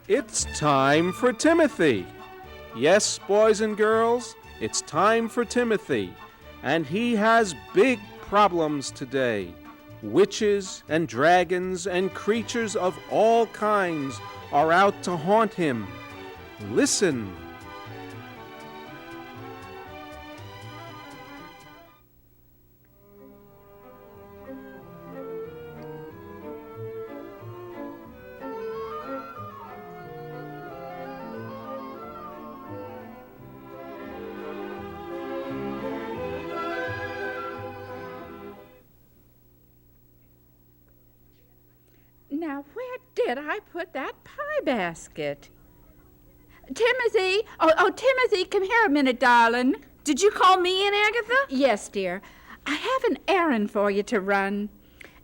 It's time for Timothy. Yes, boys and girls, it's time for Timothy. And he has big problems today. Witches and dragons and creatures of all kinds are out to haunt him. Listen. Now, where did I put that pie basket? Timothy! Oh, Timothy, come here a minute, darling. Did you call me, Aunt Agatha? Yes, dear. I have an errand for you to run.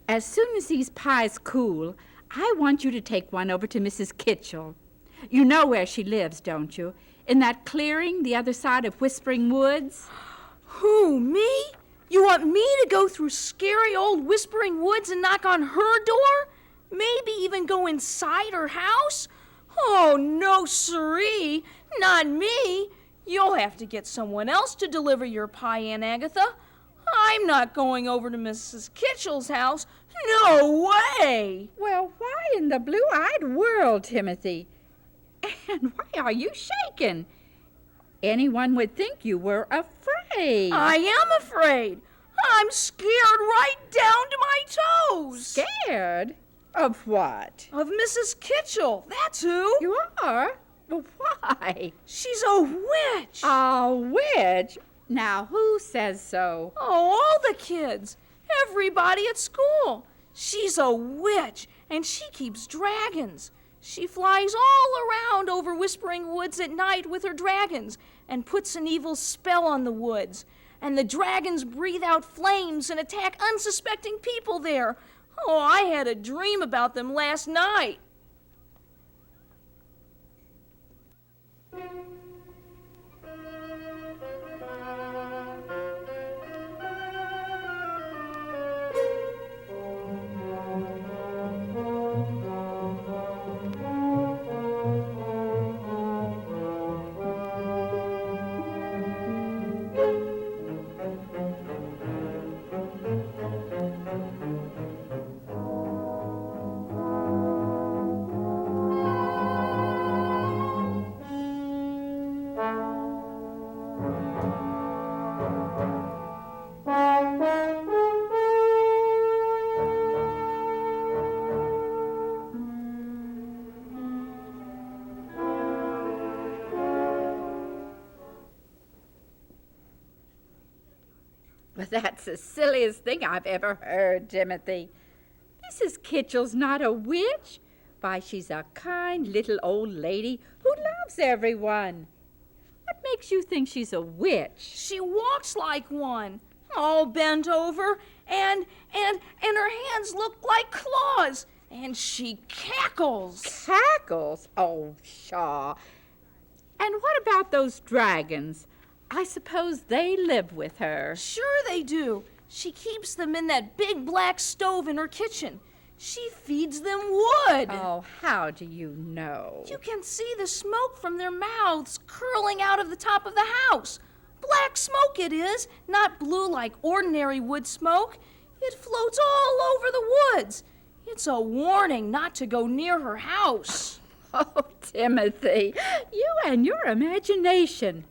As soon as these pies cool, I want you to take one over to Mrs. Kitchell. You know where she lives, don't you? In that clearing the other side of Whispering Woods. Who, me? You want me to go through scary old Whispering Woods and knock on her door? Maybe even go inside her house? Oh, no, siree. Not me. You'll have to get someone else to deliver your pie, Aunt Agatha. I'm not going over to Mrs. Kitchell's house. No way! Well, why in the blue-eyed world, Timothy? And why are you shaking? Anyone would think you were afraid. I am afraid. I'm scared right down to my toes. Scared? Of what? Of Mrs. Kitchell, that's who. You are? But why? She's a witch. A witch? Now, who says so? Oh, all the kids. Everybody at school. She's a witch, and she keeps dragons. She flies all around over Whispering Woods at night with her dragons and puts an evil spell on the woods. And the dragons breathe out flames and attack unsuspecting people there. Oh, I had a dream about them last night. Well, that's the silliest thing I've ever heard, Timothy. Mrs. Kitchell's not a witch. Why, she's a kind little old lady who loves everyone. What makes you think she's a witch? She walks like one, all bent over, and her hands look like claws, and she cackles. Cackles? Oh, pshaw. And what about those dragons? I suppose they live with her. Sure they do. She keeps them in that big black stove in her kitchen. She feeds them wood. Oh, how do you know? You can see the smoke from their mouths curling out of the top of the house. Black smoke it is, not blue like ordinary wood smoke. It floats all over the woods. It's a warning not to go near her house. Oh, Timothy, you and your imagination.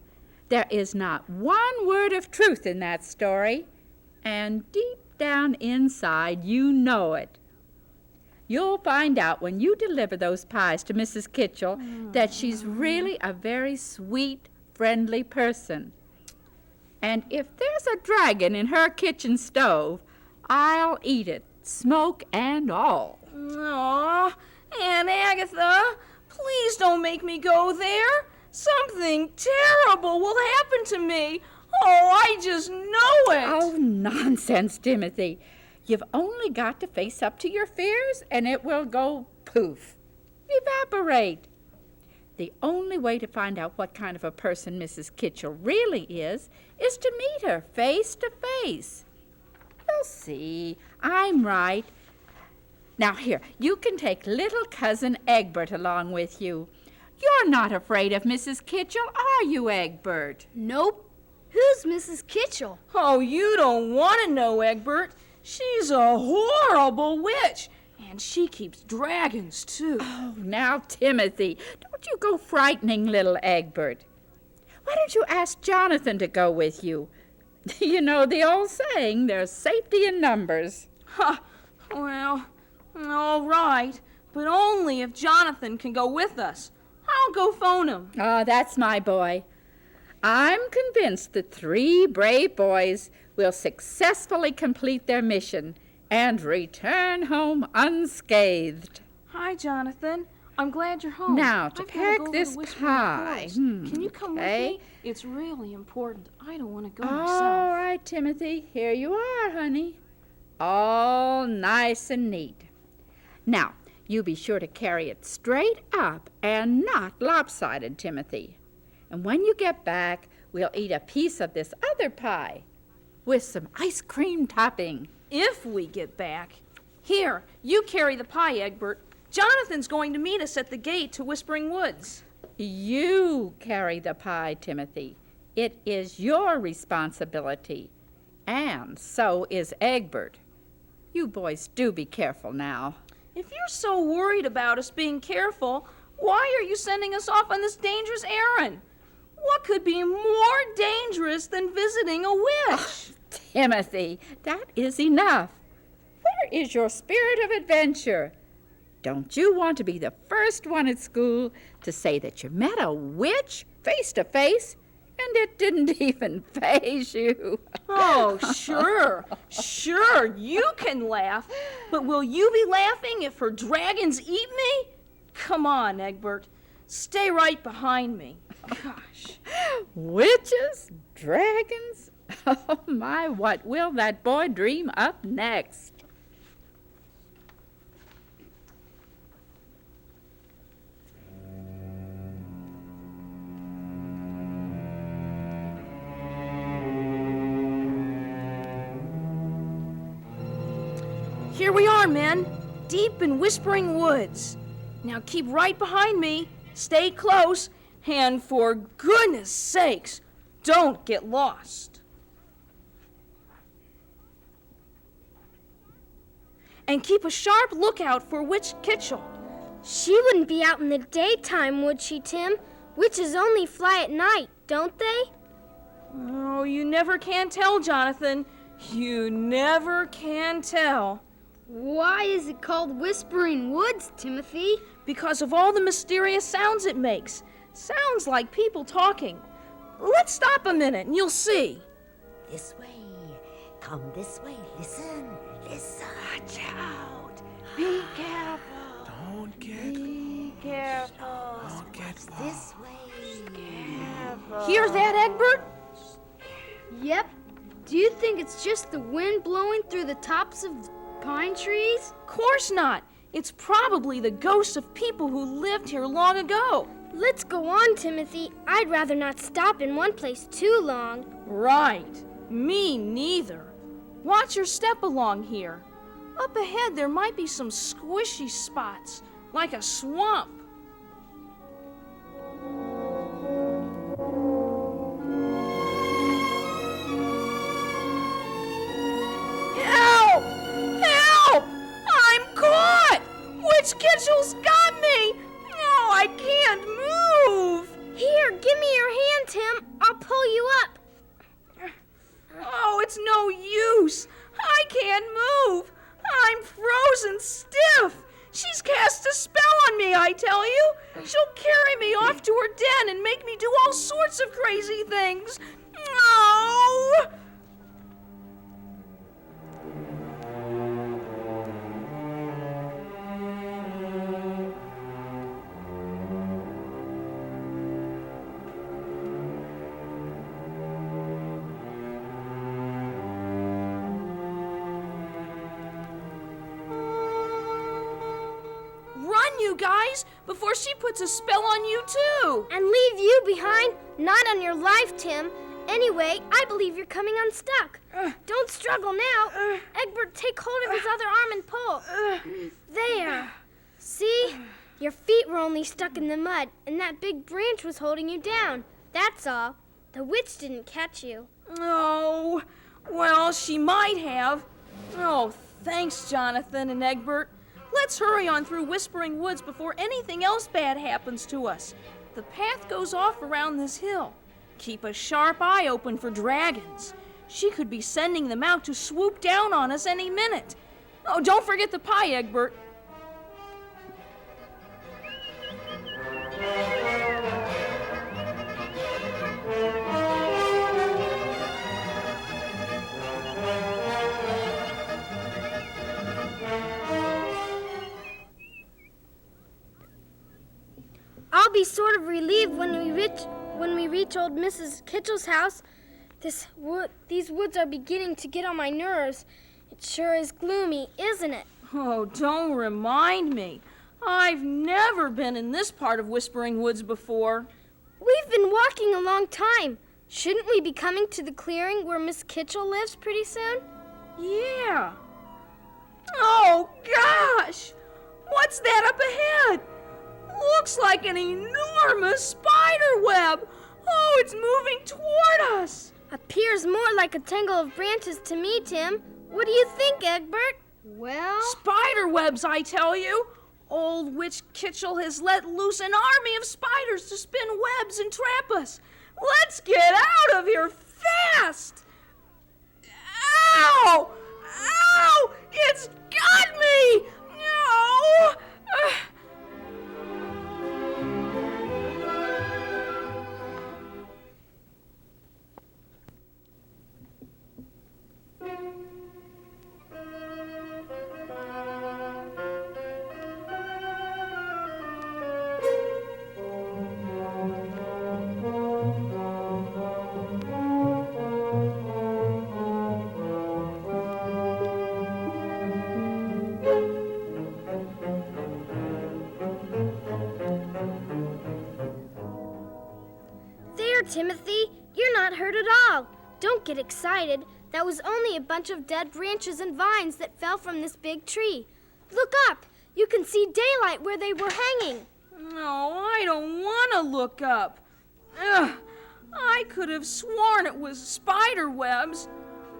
There is not one word of truth in that story, and deep down inside you know it. You'll find out when you deliver those pies to Mrs. Kitchell that she's really a very sweet, friendly person. And if there's a dragon in her kitchen stove, I'll eat it, smoke and all. Aw, Aunt Agatha, please don't make me go there. Something terrible will happen to me. Oh, I just know it. Oh, nonsense, Timothy. You've only got to face up to your fears, and it will go poof, evaporate. The only way to find out what kind of a person Mrs. Kitchell really is to meet her face to face. You'll see, I'm right. Now here, you can take little cousin Egbert along with you. You're not afraid of Mrs. Kitchell, are you, Egbert? Nope. Who's Mrs. Kitchell? Oh, you don't want to know, Egbert. She's a horrible witch, and she keeps dragons, too. Oh, now, Timothy, don't you go frightening little Egbert. Why don't you ask Jonathan to go with you? You know the old saying, there's safety in numbers. Ha! Well, all right, but only if Jonathan can go with us. I'll go phone him. Oh, that's my boy. I'm convinced the 3 brave boys will successfully complete their mission and return home unscathed. Hi, Jonathan. I'm glad you're home. Now, to I've gotta pack go over this to Whispering pie. Forest. Can you come okay. with me? It's really important. I don't want to go All myself. right, Timothy. Here you are, honey. All nice and neat. Now, you be sure to carry it straight up and not lopsided, Timothy. And when you get back, we'll eat a piece of this other pie with some ice cream topping. If we get back. Here, you carry the pie, Egbert. Jonathan's going to meet us at the gate to Whispering Woods. You carry the pie, Timothy. It is your responsibility. And so is Egbert. You boys do be careful now. If you're so worried about us being careful, why are you sending us off on this dangerous errand? What could be more dangerous than visiting a witch? Timothy, that is enough. Where is your spirit of adventure? Don't you want to be the first one at school to say that you met a witch face to face and it didn't even faze you? Oh, sure, you can laugh. But will you be laughing if her dragons eat me? Come on, Egbert. Stay right behind me. Gosh. Witches? Dragons? Oh, my, what will that boy dream up next? Here we are, men, deep in Whispering Woods. Now keep right behind me, stay close, and for goodness sakes, don't get lost. And keep a sharp lookout for Witch Kitchell. She wouldn't be out in the daytime, would she, Tim? Witches only fly at night, don't they? Oh, you never can tell, Jonathan. You never can tell. Why is it called Whispering Woods, Timothy? Because of all the mysterious sounds it makes. Sounds like people talking. Let's stop a minute and you'll see. This way. Come this way. Listen. Listen. Watch out. Be careful. Don't get Be careful. Don't get This way. Careful. Hear that, Egbert? Yep. Do you think it's just the wind blowing through the tops of pine trees? Course not. It's probably the ghosts of people who lived here long ago. Let's go on, Timothy. I'd rather not stop in one place too long. Right. Me neither. Watch your step along here. Up ahead there might be some squishy spots, like a swamp. Help! Help! I'm caught! Witch Kitchell's got me! No, I can't move! Here, give me your hand, Tim. I'll pull you up. Oh, it's no use. I can't move. I'm frozen stiff. She's cast a spell on me, I tell you. She'll carry me off to her den and make me do all sorts of crazy things. Oh! Run, you guys, before she puts a spell on you, too. And leave you behind? Not on your life, Tim. Anyway, I believe you're coming unstuck. Don't struggle now. Egbert, take hold of his other arm and pull. There. See? Your feet were only stuck in the mud, and that big branch was holding you down. That's all. The witch didn't catch you. Oh, well, she might have. Oh, thanks, Jonathan and Egbert. Let's hurry on through Whispering Woods before anything else bad happens to us. The path goes off around this hill. Keep a sharp eye open for dragons. She could be sending them out to swoop down on us any minute. Oh, don't forget the pie, Egbert. I'll be sort of relieved when we reach old Mrs. Kitchell's house. These woods are beginning to get on my nerves. It sure is gloomy, isn't it? Oh, don't remind me. I've never been in this part of Whispering Woods before. We've been walking a long time. Shouldn't we be coming to the clearing where Miss Kitchell lives pretty soon? Yeah. Oh, gosh! What's that up ahead? Looks like an enormous spider web. Oh, it's moving toward us. Appears more like a tangle of branches to me, Tim. What do you think, Egbert? Well... Spider webs, I tell you. Old Witch Kitchell has let loose an army of spiders to spin webs and trap us. Let's get out of here fast! Ow! Ow! It's got me! No! Timothy, you're not hurt at all. Don't get excited. That was only a bunch of dead branches and vines that fell from this big tree. Look up. You can see daylight where they were hanging. No, I don't want to look up. Ugh, I could have sworn it was spider webs.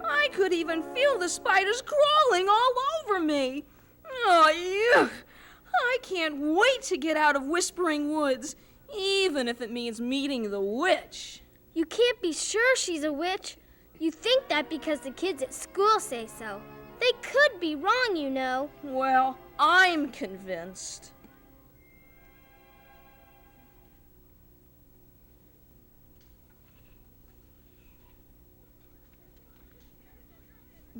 I could even feel the spiders crawling all over me. Oh, yuck. I can't wait to get out of Whispering Woods. Even if it means meeting the witch. You can't be sure she's a witch. You think that because the kids at school say so. They could be wrong, you know. Well, I'm convinced.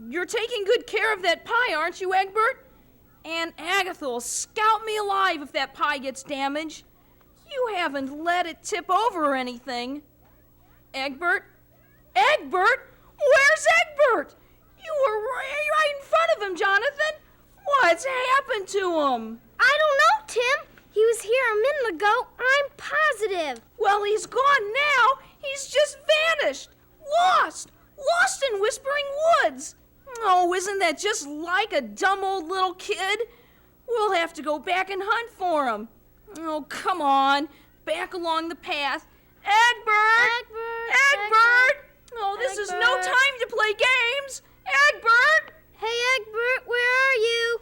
You're taking good care of that pie, aren't you, Egbert? Aunt Agatha will scout me alive if that pie gets damaged. You haven't let it tip over or anything. Egbert? Egbert? Where's Egbert? You were right in front of him, Jonathan. What's happened to him? I don't know, Tim. He was here a minute ago. I'm positive. Well, he's gone now. He's just vanished. Lost in Whispering Woods. Oh, isn't that just like a dumb old little kid? We'll have to go back and hunt for him. Oh, come on. Back along the path. Egbert! Egbert! Oh, this is no time to play games. Egbert! Hey, Egbert, where are you?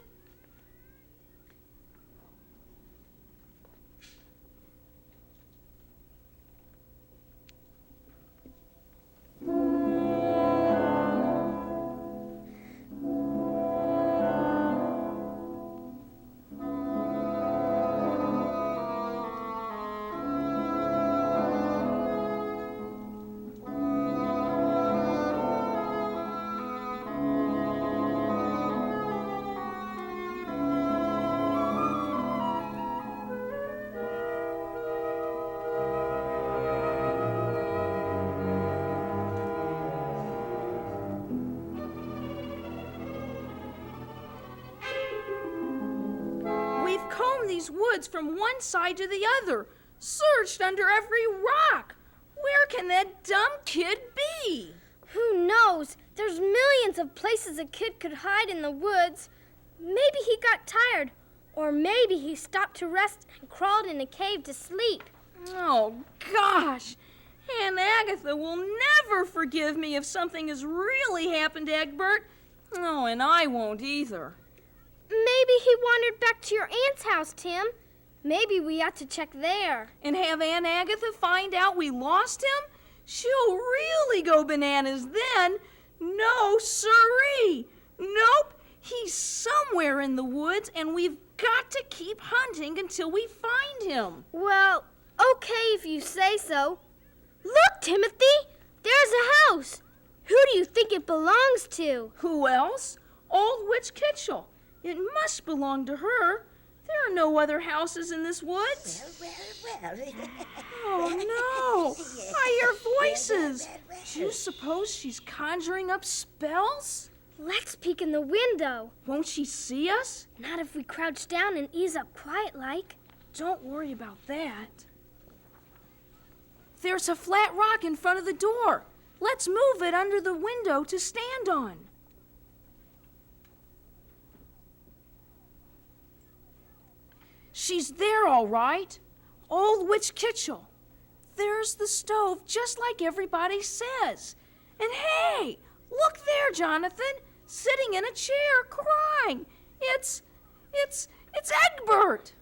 These woods from one side to the other, searched under every rock. Where can that dumb kid be? Who knows? There's millions of places a kid could hide in the woods. Maybe he got tired, or maybe he stopped to rest and crawled in a cave to sleep. Oh, gosh. Aunt Agatha will never forgive me if something has really happened to Egbert. Oh, and I won't either. Maybe he wandered back to your aunt's house, Tim. Maybe we ought to check there. And have Aunt Agatha find out we lost him? She'll really go bananas then. No, sirree. Nope. He's somewhere in the woods, and we've got to keep hunting until we find him. Well, okay if you say so. Look, Timothy! There's a house. Who do you think it belongs to? Who else? Old Witch Kitchell. It must belong to her. There are no other houses in this woods. Well. Oh, no. I hear voices. Do you suppose she's conjuring up spells? Let's peek in the window. Won't she see us? Not if we crouch down and ease up quiet-like. Don't worry about that. There's a flat rock in front of the door. Let's move it under the window to stand on. She's there, all right. Old Witch Kitchell. There's the stove, just like everybody says. And hey, look there, Jonathan, sitting in a chair, crying. It's Egbert.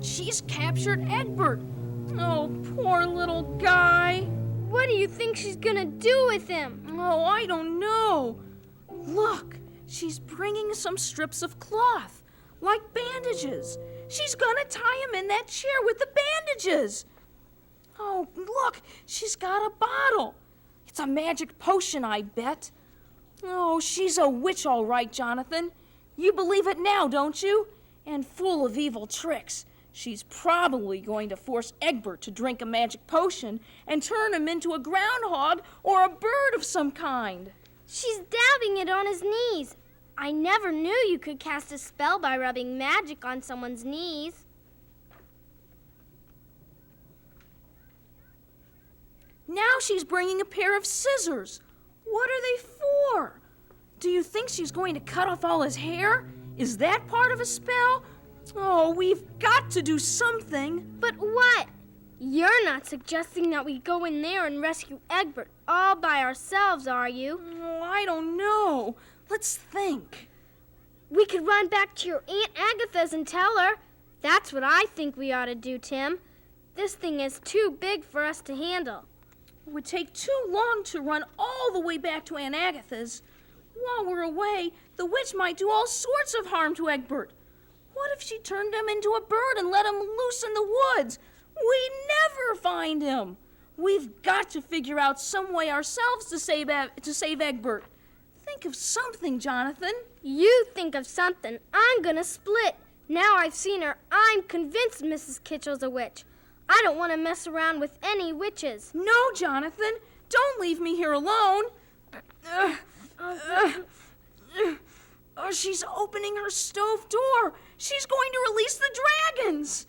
She's captured Egbert. Oh, poor little guy. What do you think she's gonna do with him? Oh, I don't know. Look, she's bringing some strips of cloth, like bandages. She's gonna tie him in that chair with the bandages. Oh, look, she's got a bottle. It's a magic potion, I bet. Oh, she's a witch, all right, Jonathan. You believe it now, don't you? And full of evil tricks. She's probably going to force Egbert to drink a magic potion and turn him into a groundhog or a bird of some kind. She's dabbing it on his knees. I never knew you could cast a spell by rubbing magic on someone's knees. Now she's bringing a pair of scissors. What are they for? Do you think she's going to cut off all his hair? Is that part of a spell? Oh, we've got to do something. But what? You're not suggesting that we go in there and rescue Egbert all by ourselves, are you? Oh, I don't know. Let's think. We could run back to your Aunt Agatha's and tell her. That's what I think we ought to do, Tim. This thing is too big for us to handle. It would take too long to run all the way back to Aunt Agatha's. While we're away, the witch might do all sorts of harm to Egbert. What if she turned him into a bird and let him loose in the woods? We'd never find him. We've got to figure out some way ourselves to save Egbert. Think of something, Jonathan. You think of something. I'm gonna split. Now I've seen her, I'm convinced Mrs. Kitchell's a witch. I don't want to mess around with any witches. No, Jonathan. Don't leave me here alone. Oh, she's opening her stove door. She's going to release the dragons.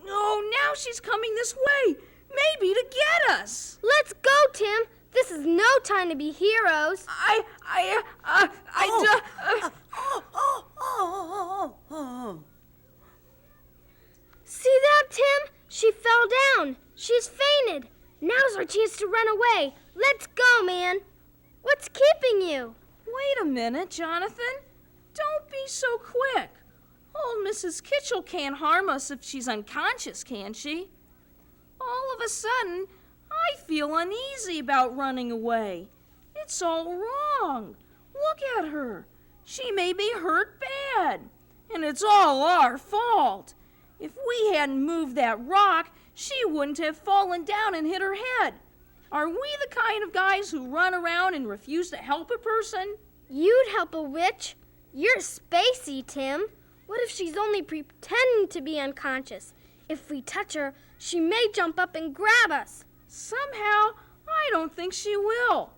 Oh, now she's coming this way. Maybe to get us. Let's go, Tim. This is no time to be heroes. See that, Tim? She fell down. She's fainted. Now's our chance to run away. Let's go, man. What's keeping you? Wait a minute, Jonathan. Don't be so quick. Old Mrs. Kitchell can't harm us if she's unconscious, can she? All of a sudden, I feel uneasy about running away. It's all wrong. Look at her. She may be hurt bad. And it's all our fault. If we hadn't moved that rock, she wouldn't have fallen down and hit her head. Are we the kind of guys who run around and refuse to help a person? You'd help a witch. You're spacey, Tim. What if she's only pretending to be unconscious? If we touch her, she may jump up and grab us. Somehow, I don't think she will.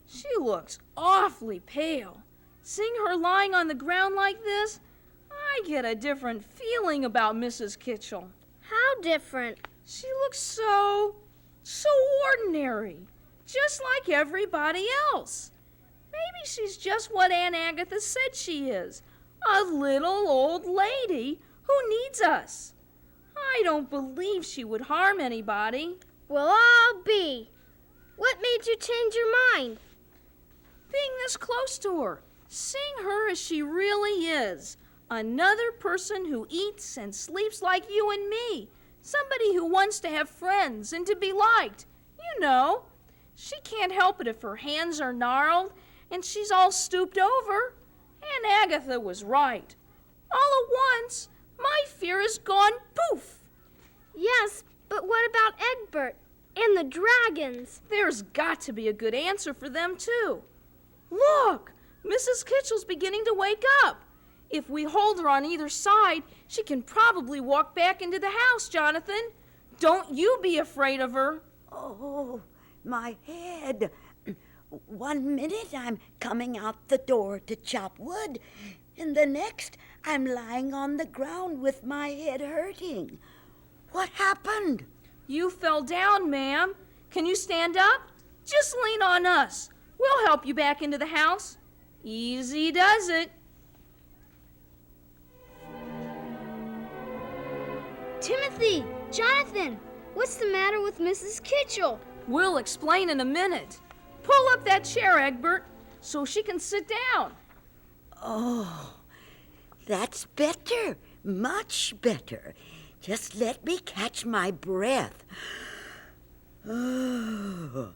She looks awfully pale. Seeing her lying on the ground like this, I get a different feeling about Mrs. Kitchell. How different? She looks so ordinary, just like everybody else. Maybe she's just what Aunt Agatha said she is, a little old lady who needs us. I don't believe she would harm anybody. Well, I'll be. What made you change your mind? Being this close to her, seeing her as she really is, another person who eats and sleeps like you and me, somebody who wants to have friends and to be liked. You know, she can't help it if her hands are gnarled and she's all stooped over. Aunt Agatha was right. All at once, my fear is gone poof. Yes, but what about Egbert and the dragons? There's got to be a good answer for them, too. Look, Mrs. Kitchell's beginning to wake up. If we hold her on either side, she can probably walk back into the house, Jonathan. Don't you be afraid of her. Oh, my head. 1 minute I'm coming out the door to chop wood, and the next I'm lying on the ground with my head hurting. What happened? You fell down, ma'am. Can you stand up? Just lean on us. We'll help you back into the house. Easy does it. Timothy! Jonathan! What's the matter with Mrs. Kitchell? We'll explain in a minute. Pull up that chair, Egbert, so she can sit down. Oh, that's better. Much better. Just let me catch my breath. Oh.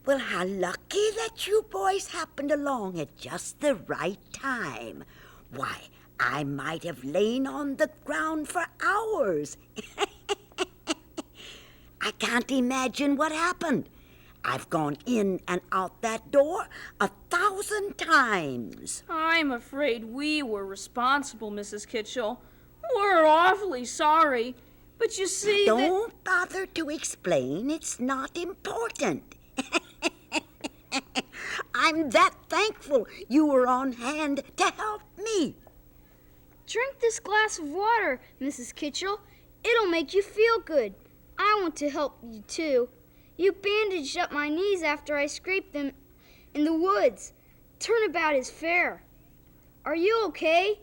Well, how lucky that you boys happened along at just the right time. Why, I might have lain on the ground for hours. I can't imagine what happened. I've gone in and out that door 1,000 times. I'm afraid we were responsible, Mrs. Kitchell. We're awfully sorry. But you see Don't bother to explain. It's not important. I'm that thankful you were on hand to help me. Drink this glass of water, Mrs. Kitchell. It'll make you feel good. I want to help you, too. You bandaged up my knees after I scraped them in the woods. Turnabout is fair. Are you okay?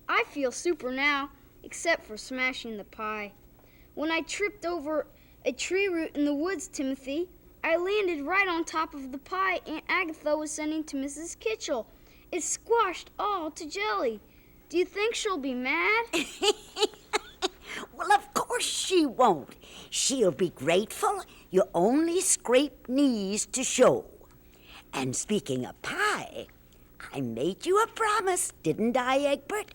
I feel super now, except for smashing the pie. When I tripped over a tree root in the woods, Timothy, I landed right on top of the pie Aunt Agatha was sending to Mrs. Kitchell. It squashed all to jelly. Do you think she'll be mad? Well, of course she won't. She'll be grateful you only scraped knees to show. And speaking of pie, I made you a promise, didn't I, Egbert?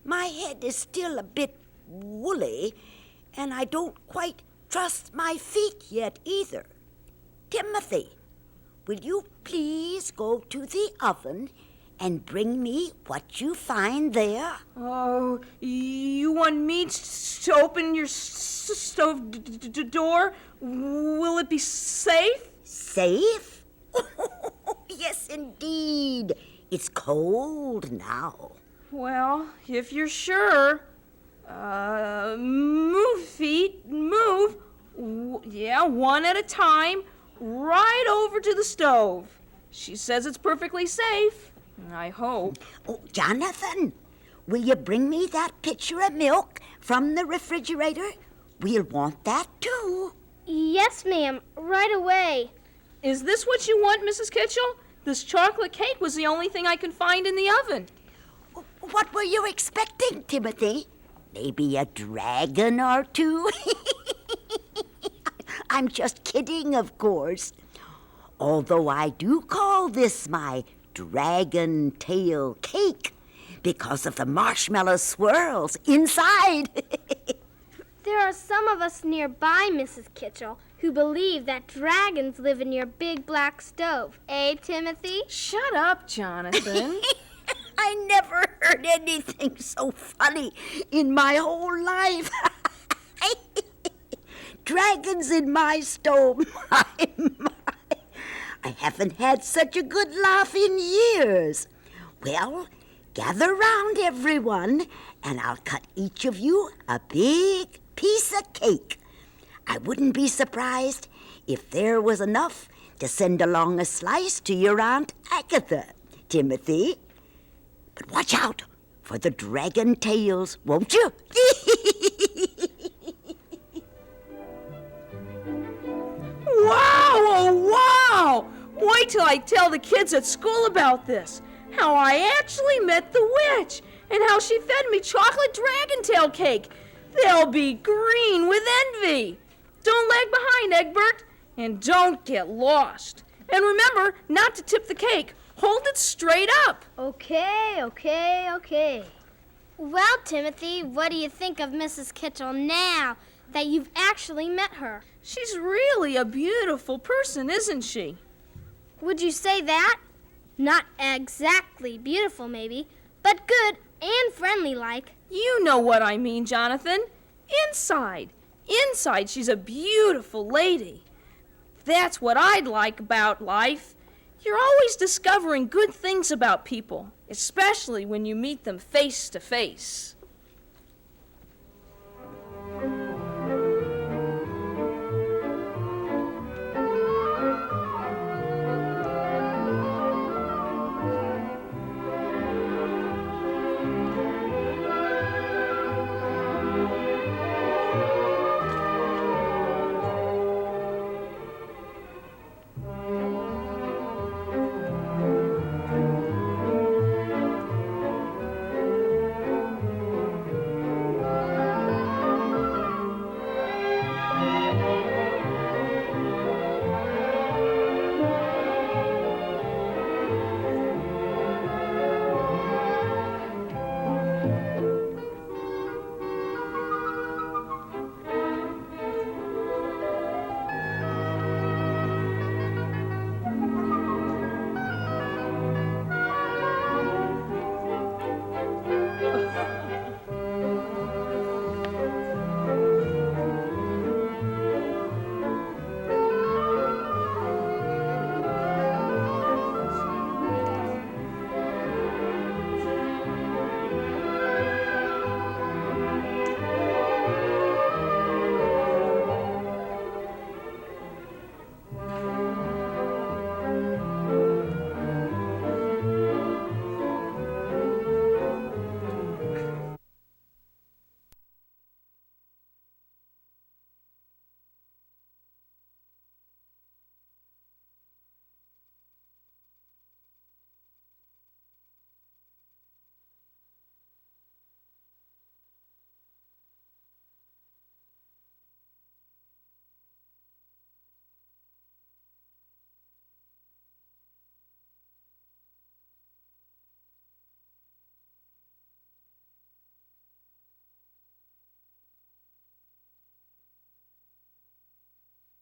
My head is still a bit woolly, and I don't quite trust my feet yet either. Timothy, will you please go to the oven and bring me what you find there? Oh, you want me to open your stove door? Will it be safe? Safe? Yes, indeed. It's cold now. Well, if you're sure. Move, feet, move. Yeah, one at a time, right over to the stove. She says it's perfectly safe. I hope. Oh, Jonathan, will you bring me that pitcher of milk from the refrigerator? We'll want that too. Yes, ma'am. Right away. Is this what you want, Mrs. Kitchell? This chocolate cake was the only thing I could find in the oven. What were you expecting, Timothy? Maybe a dragon or two? I'm just kidding, of course. Although I do call this my dragon tail cake because of the marshmallow swirls inside. There are some of us nearby, Mrs. Kitchell, who believe that dragons live in your big black stove. Eh, Timothy? Shut up, Jonathan. I never heard anything so funny in my whole life. Dragons in my stove. I haven't had such a good laugh in years. Well, gather round, everyone, and I'll cut each of you a big piece of cake. I wouldn't be surprised if there was enough to send along a slice to your Aunt Agatha, Timothy. But watch out for the dragon tails, won't you? Wow, oh wow! Wait till I tell the kids at school about this. How I actually met the witch, and how she fed me chocolate dragon tail cake. They'll be green with envy. Don't lag behind, Egbert, and don't get lost. And remember not to tip the cake. Hold it straight up. Okay. Well, Timothy, what do you think of Mrs. Kitchell now that you've actually met her? She's really a beautiful person, isn't she? Would you say that? Not exactly beautiful, maybe, but good and friendly-like. You know what I mean, Jonathan. Inside, she's a beautiful lady. That's what I'd like about life. You're always discovering good things about people, especially when you meet them face to face.